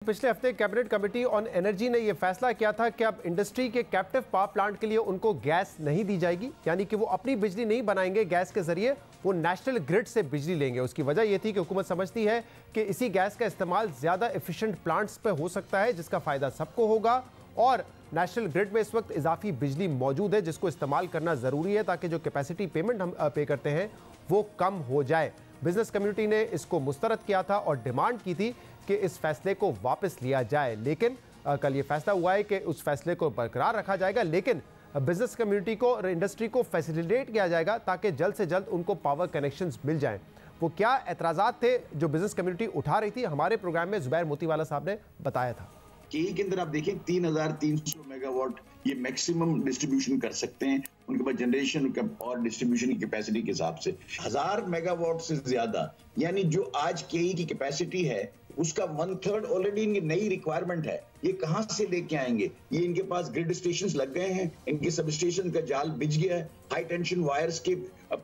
पिछले हफ्ते cabinet committee on energy ने यह फैसला किया था कि अब इंडस्ट्री के कैप्टिव पावर प्लांट के लिए उनको गैस नहीं दी जाएगी, यानी कि वो अपनी बिजली नहीं बनाएंगे गैस के जरिए, वो नेशनल ग्रिड से बिजली लेंगे। उसकी वजह यह थी कि हुकूमत समझती है कि इसी गैस का इस्तेमाल ज्यादा एफिशिएंट प्लांट्स पर हो सकता है, जिसका फायदा सबको होगा और नेशनल ग्रिड में इस वक्त इजाफी बिजली मौजूद है जिसको इस्तेमाल करना जरूरी है ताकि जो कैपेसिटी पेमेंट हम पे करते हैं वो कम हो जाए। बिजनेस कम्युनिटी ने इसको मुस्तरद किया था और डिमांड की थी कि इस फैसले को वापस लिया जाए, लेकिन कल ये फैसला हुआ है कि उस फैसले को बरकरार रखा जाएगा, लेकिन बिजनेस कम्युनिटी को और इंडस्ट्री को फैसिलिटेट किया जाएगा ताकि जल्द से जल्द उनको पावर कनेक्शंस मिल जाएं। वो क्या एतराज़ात थे जो बिजनेस कम्युनिटी उठा रही थी, हमारे प्रोग्राम में जुबैर मोतीवाला साहब ने बताया था। केई के अंदर आप देखें 3300 मेगावाट ये मैक्सिमम डिस्ट्रीब्यूशन कर सकते हैं, उनके पास जनरेशन और डिस्ट्रीब्यूशन की कैपेसिटी के हिसाब से 1000 मेगावाट से ज्यादा, यानी जो आज केई की कैपेसिटी है उसका 1/3 ऑलरेडी इनकी नई रिक्वायरमेंट है। ये कहां से लेके आएंगे? ये इनके पास ग्रिड स्टेशंस लग गए हैं, इनके सब स्टेशन का जाल बिछ गया है, हाई टेंशन वायर्स के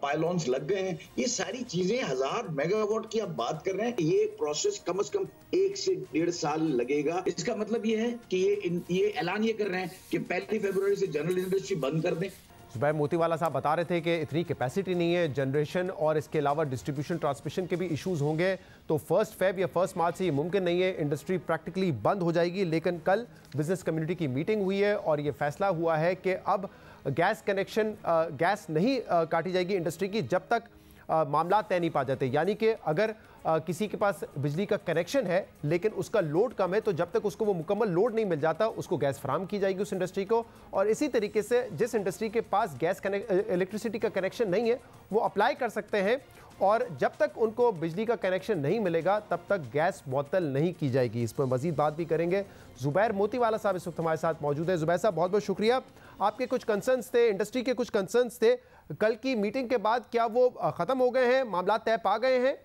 पाइलॉन्स लग गए हैं। ये सारी चीजें 1000 मेगावाट की आप बात कर रहे हैं, ये प्रोसेस कम से कम 1 से 1.5 साल लगेगा। इसका मतलब ये है कि ये ऐलान ये कर रहे हैं कि 1 फरवरी से जनरल इंडस्ट्री बंद कर दें। जुबैर मोतीवाला साहब बता रहे थे कि इतनी कैपेसिटी नहीं है, जनरेशन और इसके अलावा डिस्ट्रीब्यूशन ट्रांसमिशन के भी इश्यूज होंगे, तो 1 फेब या 1 मार्च से ये मुमकिन नहीं है, इंडस्ट्री प्रैक्टिकली बंद हो जाएगी। लेकिन कल बिजनेस कम्युनिटी की मीटिंग हुई है और ये फैसला हुआ है कि अब गैस कनेक्शन गैस नहीं काटी जाएगी इंडस्ट्री की जब तक मामला तय नहीं पा जाते, यानी कि अगर किसी के पास बिजली का कनेक्शन है लेकिन उसका लोड कम है तो जब तक उसको वो मुकम्मल लोड नहीं मिल जाता उसको गैस फराहम की जाएगी उस इंडस्ट्री को। और इसी तरीके से जिस इंडस्ट्री के पास इलेक्ट्रिसिटी का कनेक्शन नहीं है वो अप्लाई कर सकते हैं और जब तक उनको बिजली का कनेक्शन नहीं मिलेगा तब तक गैस मुअत्तल नहीं की जाएगी। इस पर मजीद बात भी करेंगे। जुबैर मोतीवाला साहब इस वक्त हमारे साथ मौजूद है। जुबैर साहब बहुत बहुत शुक्रिया। आपके कुछ कंसर्न्स थे, इंडस्ट्री के कुछ कंसर्न्स थे, कल की मीटिंग के बाद क्या वो ख़त्म हो गए हैं, मामला तय पा गए हैं?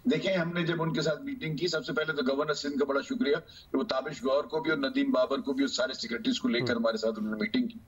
देखिए, हमने जब उनके साथ मीटिंग की, सबसे पहले तो गवर्नर सिंध का बड़ा शुक्रिया कि वो ताबिश गौर को भी और नदीम बाबर को भी और सारे सेक्रेटरीज को लेकर हमारे साथ उन्होंने मीटिंग की।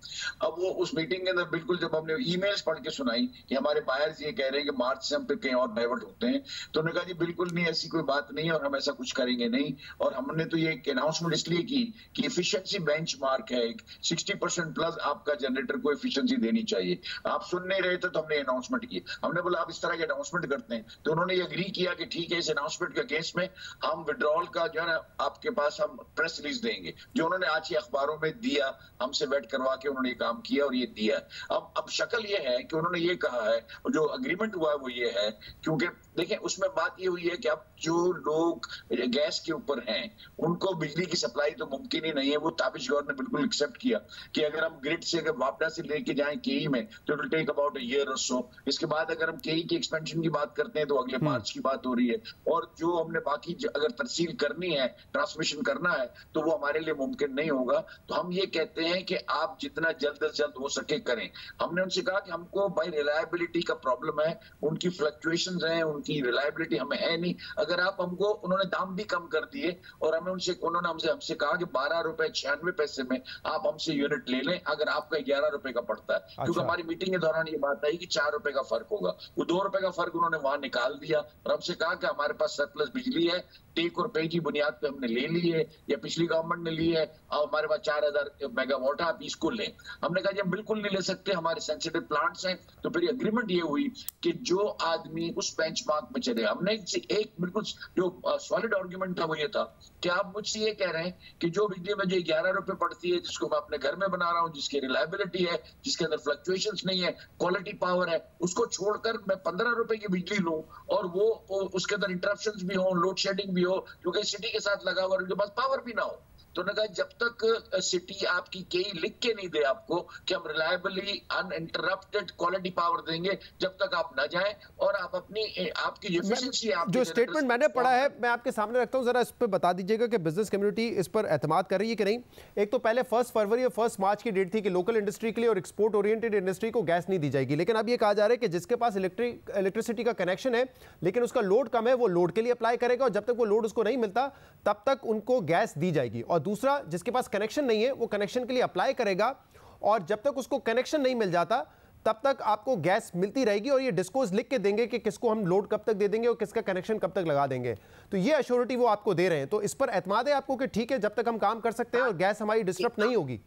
अब वो उस मीटिंग के अंदर बिल्कुल जब हमने ईमेल्स पढ़ के सुनाई कि हमारे बायर्स ये कह रहे हैं कि मार्च से हम पे कहीं और डाइवर्ट होते हैं, तो उन्होंने कहा जी बिल्कुल नहीं, ऐसी कोई बात नहीं है और हम ऐसा कुछ करेंगे नहीं। और हमने तो ये अनाउंसमेंट इसलिए की कि एफिशिएंसी बेंचमार्क है, 60% प्लस आपका जनरेटर को एफिशिएंसी देनी चाहिए। आप सुन नहीं रहे थे तो हमने अनाउंसमेंट की। हमने बोला आप इस तरह के अनाउंसमेंट करते हैं, तो उन्होंने ये एग्री किया कि ठीक है, इस अनाउंसमेंट के केस में हम विड्रॉल का जो है ना आपके पास हम प्रेस रिलीज देंगे, जो उन्होंने आज ही अखबारों में दिया, हमसे वेट करवा के उन्होंने ये काम किया और ये दिया। अब शक्ल ये है कि उन्होंने ये कहा है, जो अग्रीमेंट हुआ है वो ये है, क्योंकि देखें उसमें बात ये हुई है कि अब जो लोग गैस के ऊपर हैं उनको बिजली की सप्लाई तो मुमकिन ही नहीं है। वो ताबिश गौर ने बिल्कुल एक्सेप्ट किया कि अगर हम ग्रिड से अगर वापडा से लेके जाएं केई में तो it will take about a year or so. इसके बाद अगर हम केई की एक्सपेंशन की बात करते हैं तो अगले मार्च की बात हो रही है, और जो हमने बाकी अगर तरसील करनी है, ट्रांसमिशन करना है, तो वो हमारे लिए मुमकिन नहीं होगा। तो हम ये कहते हैं कि आप जितना जल्द से जल्द हो सके करें। हमने उनसे कहा कि हमको भाई रिलायबिलिटी का प्रॉब्लम है, उनकी फ्लक्चुएशंस हैं, उनकी रिलायबिलिटी हमें है नहीं। अगर आप हमको, उन्होंने दाम भी कम कर दिए और उन्होंने हमसे कहा कि 12 रुपए 96 पैसे में आप हमसे यूनिट ले लें अगर आपका 11 रुपए का पड़ता है। अच्छा। क्योंकि हमारी मीटिंग के दौरान ये बात आई कि 4 रुपए का फर्क होगा, वो 2 रुपए का फर्क उन्होंने वहां निकाल दिया और हमसे कहा कि हमारे पास सरप्लस बिजली है, टेक और पे की बुनियाद पे हमने ले ली है या पिछली गवर्नमेंट ने ली है, और हमारे पास 4000 मेगावाट है, आप इसको लें। हमने कहा जी हम बिल्कुल नहीं ले सकते, हमारे सेंसिटिव प्लांट्स हैं। तो फिर एग्रीमेंट ये हुई कि जो आदमी उस बेंचमार्क में चले, हमने एक बिल्कुल जो सॉलिड आर्गुमेंट था वो ये था कि आप मुझसे ये कह रहे हैं कि जो बिजली मुझे 11 रुपए पड़ती है, जिसको मैं अपने घर में बना रहा हूँ, जिसकी रिलायबिलिटी है, जिसके अंदर फ्लक्चुएशंस नहीं है, क्वालिटी पावर है, उसको छोड़कर मैं 15 रुपए की बिजली लूं और वो उसके अंदर इंटरप्शंस भी हो, लोड शेडिंग भी हो, क्योंकि सिटी के साथ लगा हुआ उनके पास पावर भी ना हो। तो उन्होंने कहा जब तक सिटी आपकी कई लिख के नहीं दे आपको कि हम रिलायबली अनइंटरप्टेड क्वालिटी पावर देंगे, जब तक आप ना जाएं और आप अपनी आपकी एफिशिएंसी जो स्टेटमेंट मैंने पढ़ा है मैं आपके सामने रखता हूं, जरा इस पर बता दीजिएगा कि बिजनेस कम्युनिटी इस पर एतमाद कर रही है कि नहीं। एक तो पहले 1 फरवरी और 1 मार्च की डेट थी कि लोकल इंडस्ट्री के लिए और एक्सपोर्ट ओरिएंटेड इंडस्ट्री को गैस नहीं दी जाएगी, लेकिन अब ये कहा जा रहा है कि जिसके पास इलेक्ट्रिसिटी का कनेक्शन है लेकिन उसका लोड कम है वो लोड के लिए अप्लाई करेगा और जब तक वो लोड उसको नहीं मिलता तब तक उनको गैस दी जाएगी। और दूसरा, जिसके पास कनेक्शन नहीं है वो कनेक्शन के लिए अप्लाई करेगा और जब तक उसको कनेक्शन नहीं मिल जाता तब तक आपको गैस मिलती रहेगी और ये डिस्कोज लिख के देंगे कि किसको हम लोड कब तक दे देंगे और किसका कनेक्शन कब तक लगा देंगे। तो ये अश्योरिटी वो आपको दे रहे हैं, तो इस पर एतमाद है आपको कि ठीक है, जब तक हम काम कर सकते हैं और गैस हमारी डिस्टर्ब नहीं होगी।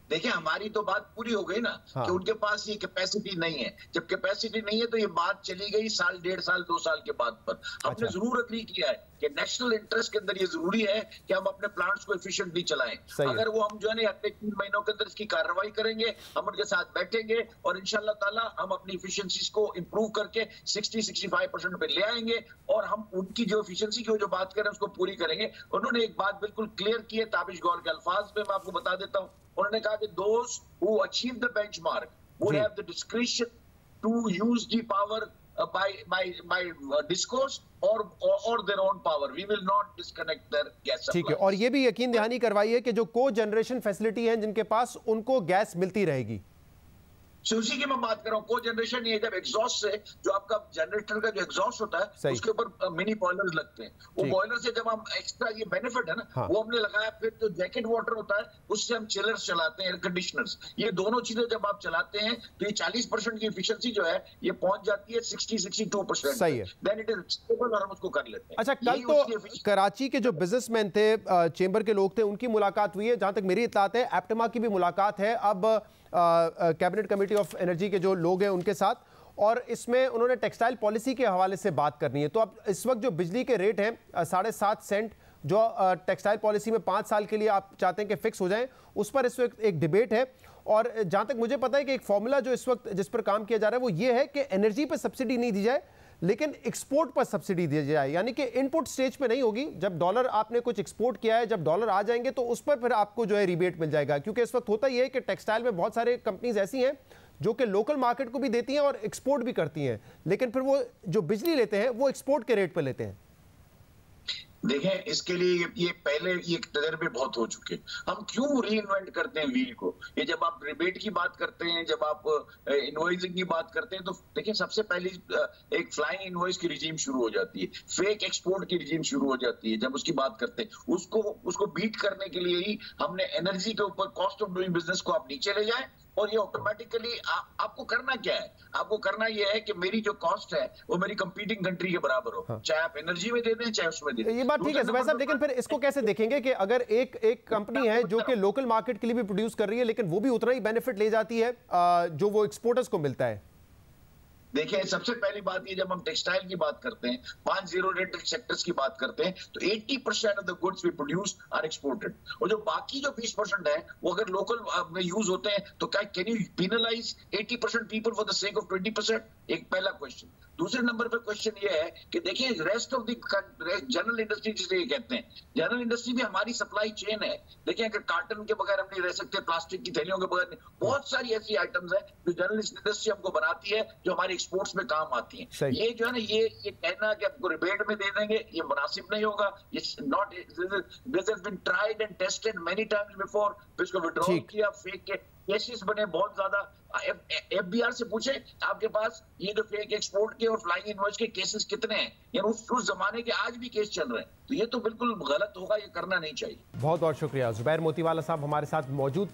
देखिए, हमारी तो बात पूरी हो गई ना। हाँ। कि उनके पास ये कैपेसिटी नहीं है। जब कैपेसिटी नहीं है तो ये बात चली गई साल, 1.5 साल, 2 साल के बाद पर। हमने जरूर अग्री किया है कि नेशनल इंटरेस्ट के अंदर ये जरूरी है कि हम अपने प्लांट्स को एफिशिएंटली चलाएं। अगर वो हम जो है ना अगले 3 महीनों के अंदर इसकी कार्रवाई करेंगे, हम उनके साथ बैठेंगे और इंशाल्लाह ताला हम अपनी एफिशिएंसीज को इंप्रूव करके 60-65% पे ले आएंगे और हम उनकी जो एफिशिएंसी की जो बात करें उसको पूरी करेंगे। उन्होंने एक बात बिल्कुल क्लियर की है ताबिश गौर के अल्फाज में, मैं आपको बता देता हूँ। उन्होंने कहा कि those who achieve the benchmark would have the discretion to use the power by discourse or their own power. We will not disconnect their gas supply. ठीक है, और ये भी यकीन दहानी करवाइए कि जो को जनरेशन फैसिलिटी है जिनके पास, उनको गैस मिलती रहेगी। उसी की मैं बात कर रहा हूँ। को जनरेशन ये जब एग्जॉस्ट से जो आपका जनरेटर का जो एग्जॉस्ट होता है उसके ऊपर मिनी बॉयलर्स लगते हैं। वो बॉयलर से जब हम एक्स्ट्रा ये बेनिफिट है ना, हाँ। वो हमने लगाया। फिर जो जैकेट वाटर होता है उससे हम चिलर्स चलाते हैं, एयर कंडीशनर्स। ये दोनों चीजें जब आप चलाते हैं तो ये 40% की एफिशिएंसी जो है ये पहुंच जाती है 60-62%। सही है। देन इट इज स्टेबल और हम उसको कर लेते हैं। अच्छा, कल तो कराची के जो बिजनेसमैन थे, चेंबर के लोग थे, उनकी मुलाकात हुई है। जहां तक मेरी इत्तलात है एप्टेमा की भी मुलाकात है अब कैबिनेट कमेटी ऑफ एनर्जी के जो लोग हैं उनके साथ, और इसमें उन्होंने टेक्सटाइल पॉलिसी के हवाले से बात करनी है। तो अब इस वक्त जो बिजली के रेट हैं 7.5 सेंट जो टेक्सटाइल पॉलिसी में 5 साल के लिए आप चाहते हैं कि फिक्स हो जाएं, उस पर इस वक्त एक डिबेट है। और जहां तक मुझे पता है कि एक फॉर्मूला जो इस वक्त जिस पर काम किया जा रहा है वो ये है कि एनर्जी पर सब्सिडी नहीं दी जाए लेकिन एक्सपोर्ट पर सब्सिडी दी जाए, यानी कि इनपुट स्टेज पे नहीं होगी। जब डॉलर आपने कुछ एक्सपोर्ट किया है, जब डॉलर आ जाएंगे तो उस पर फिर आपको जो है रिबेट मिल जाएगा। क्योंकि इस वक्त होता ही है कि टेक्सटाइल में बहुत सारे कंपनीज ऐसी हैं जो कि लोकल मार्केट को भी देती हैं और एक्सपोर्ट भी करती हैं, लेकिन फिर वो जो बिजली लेते हैं वो एक्सपोर्ट के रेट पर लेते हैं। देखें, इसके लिए ये पहले ये तजर्बे बहुत हो चुके। हम क्यों री इन्वेंट करते हैं व्हील को? ये जब आप रिबेट की बात करते हैं, जब आप इनवॉइसिंग की बात करते हैं, तो देखिए सबसे पहली एक फ्लाइंग इनवॉइस की रिजीम शुरू हो जाती है, फेक एक्सपोर्ट की रिजीम शुरू हो जाती है। जब उसकी बात करते हैं उसको बीट करने के लिए ही हमने एनर्जी के ऊपर कॉस्ट ऑफ डूइंग बिजनेस को आप नीचे ले जाएं और ये ऑटोमेटिकली आपको करना क्या है? आपको करना ये है कि मेरी जो कॉस्ट है वो मेरी कंपीटिंग कंट्री के बराबर हो। हाँ। चाहे आप एनर्जी में दे दें चाहे उसमें दे दें। ये बात ठीक है जुबैर साहब, लेकिन फिर इसको कैसे देखेंगे कि अगर एक कंपनी है जो कि लोकल मार्केट के लिए भी प्रोड्यूस कर रही है लेकिन वो भी उतना ही बेनिफिट ले जाती है जो वो एक्सपोर्टर्स को मिलता है? देखिए, सबसे पहली बात ये, जब हम टेक्सटाइल की बात करते हैं, 5 जीरो रेटेड सेक्टर्स की बात करते हैं, तो 80% of the goods we produce are exported. और जो बाकी जो 20% है वो अगर लोकल में यूज होते हैं तो क्या can you penalise 80% people for the sake of 20%? एक पहला क्वेश्चन। दूसरे नंबर पे क्वेश्चन ये है कि देखिए rest of the general industry जिसे ये कहते हैं, जनरल इंडस्ट्री भी हमारी सप्लाई चेन है। देखिए, अगर कार्टन के बगैर हम नहीं रह सकते, प्लास्टिक की थैलियों के बगैर नहीं, बहुत सारी ऐसी आइटम्स है जो जनरल इंडस्ट्री हमको बनाती है जो हमारी एक्सपोर्ट्स में काम आती हैं। ये जो है ना, ये कहना कि आपको रिबेट में दे देंगे, ये मुनासिब नहीं होगा। This has been tried and tested many times before. इसको विड्रॉ किया, फेक के केसेस बने बहुत ज्यादा। एफबीआर से पूछे आपके पास ये जो फेक एक्सपोर्ट के और फ्लाइंग इनवॉइस के केसेस कितने हैं, यानी उस जमाने के आज भी केस चल रहे हैं। तो ये तो बिल्कुल गलत होगा, ये करना नहीं चाहिए। बहुत बहुत शुक्रिया। जुबैर मोतीवाला साहब हमारे साथ मौजूद थे।